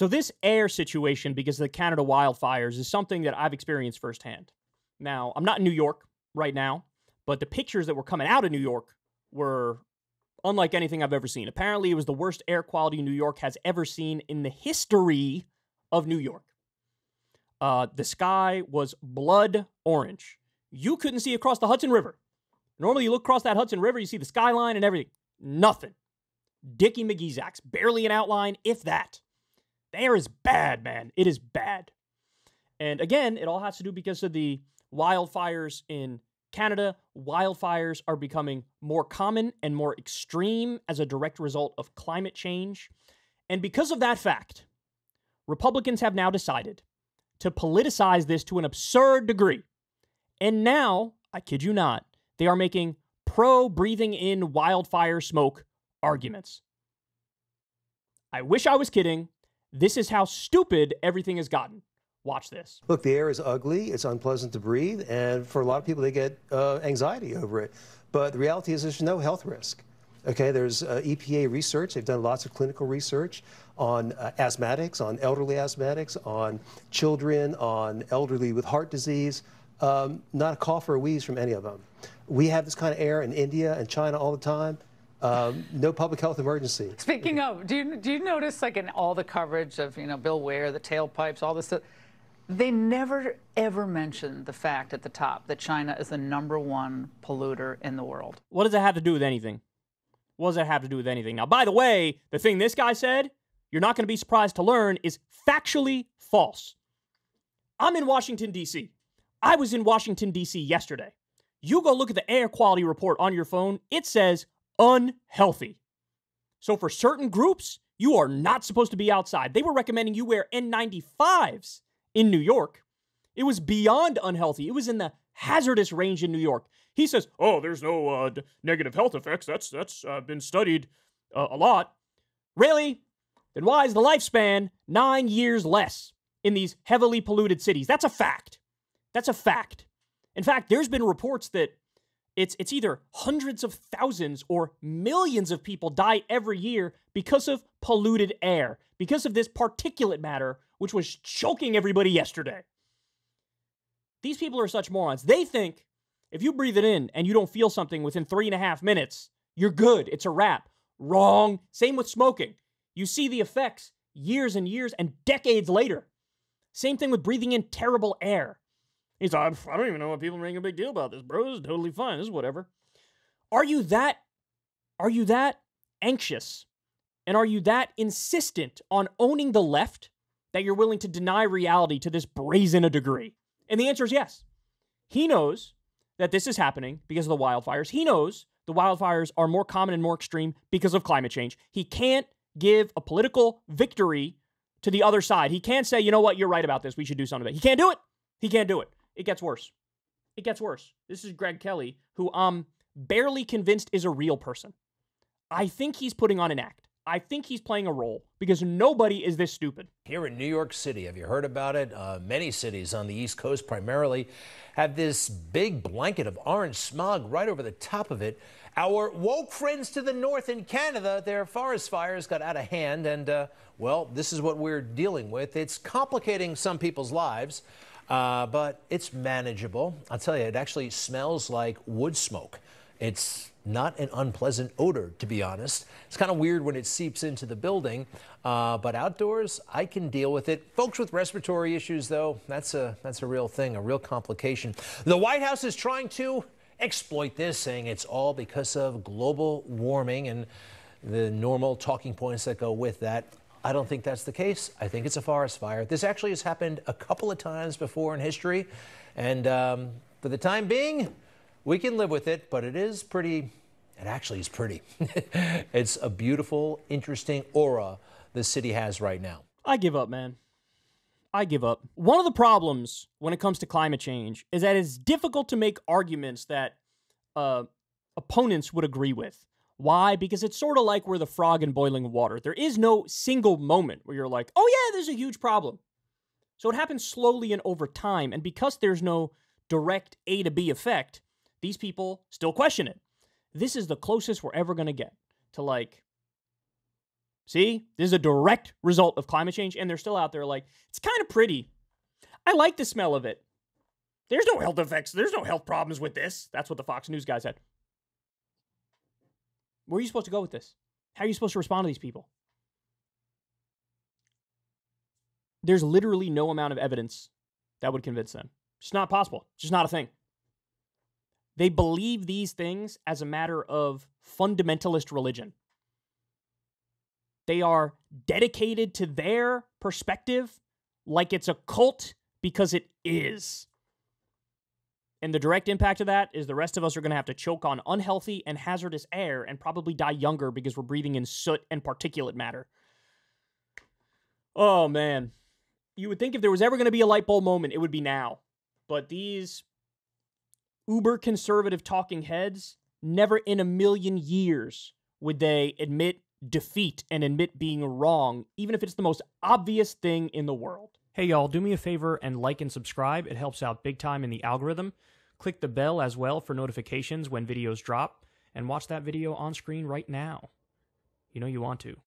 So this air situation, because of the Canada wildfires, is something that I've experienced firsthand. Now, I'm not in New York right now, but the pictures that were coming out of New York were unlike anything I've ever seen. Apparently, it was the worst air quality New York has ever seen in the history of New York. The sky was blood orange. You couldn't see across the Hudson River. Normally, you look across that Hudson River, you see the skyline and everything. Nothing. Dickie McGeezax, barely an outline, if that. The air is bad, man. It is bad. And again, it all has to do because of the wildfires in Canada. Wildfires are becoming more common and more extreme as a direct result of climate change. And because of that fact, Republicans have now decided to politicize this to an absurd degree. And now, I kid you not, they are making pro-breathing in wildfire smoke arguments. I wish I was kidding. This is how stupid everything has gotten. Watch this. Look, the air is ugly. It's unpleasant to breathe. And for a lot of people, they get anxiety over it. But the reality is there's no health risk. Okay, there's EPA research. They've done lots of clinical research on asthmatics, on elderly asthmatics, on children, on elderly with heart disease. Not a cough or a wheeze from any of them. We have this kind of air in India and China all the time. No public health emergency. Speaking of, do you notice, like, in all the coverage of, Bill Ware, the tailpipes, all this stuff, they never, ever mention the fact at the top that China is the #1 polluter in the world. What does that have to do with anything? What does that have to do with anything? Now, by the way, the thing this guy said, you're not going to be surprised to learn, is factually false. I'm in Washington, D.C. I was in Washington, D.C. yesterday. You go look at the air quality report on your phone. It says unhealthy. So for certain groups, you are not supposed to be outside. They were recommending you wear N95s in New York. It was beyond unhealthy. It was in the hazardous range in New York. He says, oh, there's no negative health effects. That's been studied a lot. Really? Then why is the lifespan 9 years less in these heavily polluted cities? That's a fact. That's a fact. In fact, there's been reports that it's either hundreds of thousands or millions of people die every year because of polluted air, because of this particulate matter, which was choking everybody yesterday. These people are such morons. They think if you breathe it in and you don't feel something within 3.5 minutes, you're good. It's a wrap. Wrong. Same with smoking. You see the effects years and years and decades later. Same thing with breathing in terrible air. He's like, I don't even know why people are making a big deal about this, bro. This is totally fine. This is whatever. Are you that anxious? And are you that insistent on owning the left that you're willing to deny reality to this brazen a degree? And the answer is yes. He knows that this is happening because of the wildfires. He knows the wildfires are more common and more extreme because of climate change. He can't give a political victory to the other side. He can't say, you know what, you're right about this. We should do something about it. He can't do it. He can't do it. It gets worse. It gets worse. This is Greg Kelly, who I'm barely convinced is a real person. I think he's putting on an act. I think he's playing a role because nobody is this stupid. Here in New York City, have you heard about it? Many cities on the East Coast primarily have this big blanket of orange smog right over the top of it. Our woke friends to the north in Canada, their forest fires got out of hand, and, well, this is what we're dealing with. It's complicating some people's lives. But it's manageable. I'll tell you, it actually smells like wood smoke. It's not an unpleasant odor, to be honest. It's kind of weird when it seeps into the building, but outdoors, I can deal with it. Folks with respiratory issues, though, that's a real thing, a real complication. The White House is trying to exploit this, saying it's all because of global warming and the normal talking points that go with that. I don't think that's the case. I think it's a forest fire. This actually has happened a couple of times before in history. And for the time being, we can live with it, but it is pretty, it actually is pretty. It's a beautiful, interesting aura the city has right now. I give up, man. I give up. One of the problems when it comes to climate change is that it's difficult to make arguments that opponents would agree with. Why? Because it's sort of like we're the frog in boiling water. There is no single moment where you're like, oh yeah, there's a huge problem. So it happens slowly and over time. And because there's no direct A to B effect, these people still question it. This is the closest we're ever going to get to, like, See, this is a direct result of climate change, and they're still out there like, it's kind of pretty. I like the smell of it. There's no health effects. There's no health problems with this. That's what the Fox News guy said. Where are you supposed to go with this? How are you supposed to respond to these people? There's literally no amount of evidence that would convince them. It's just not possible. It's just not a thing. They believe these things as a matter of fundamentalist religion. They are dedicated to their perspective like it's a cult because it is. And the direct impact of that is the rest of us are going to have to choke on unhealthy and hazardous air and probably die younger because we're breathing in soot and particulate matter. Oh, man. You would think if there was ever going to be a light bulb moment, it would be now. But these uber conservative talking heads, never in a million years would they admit defeat and admit being wrong, even if it's the most obvious thing in the world. Hey, y'all, do me a favor and like and subscribe. It helps out big time in the algorithm. Click the bell as well for notifications when videos drop, and watch that video on screen right now. You know you want to.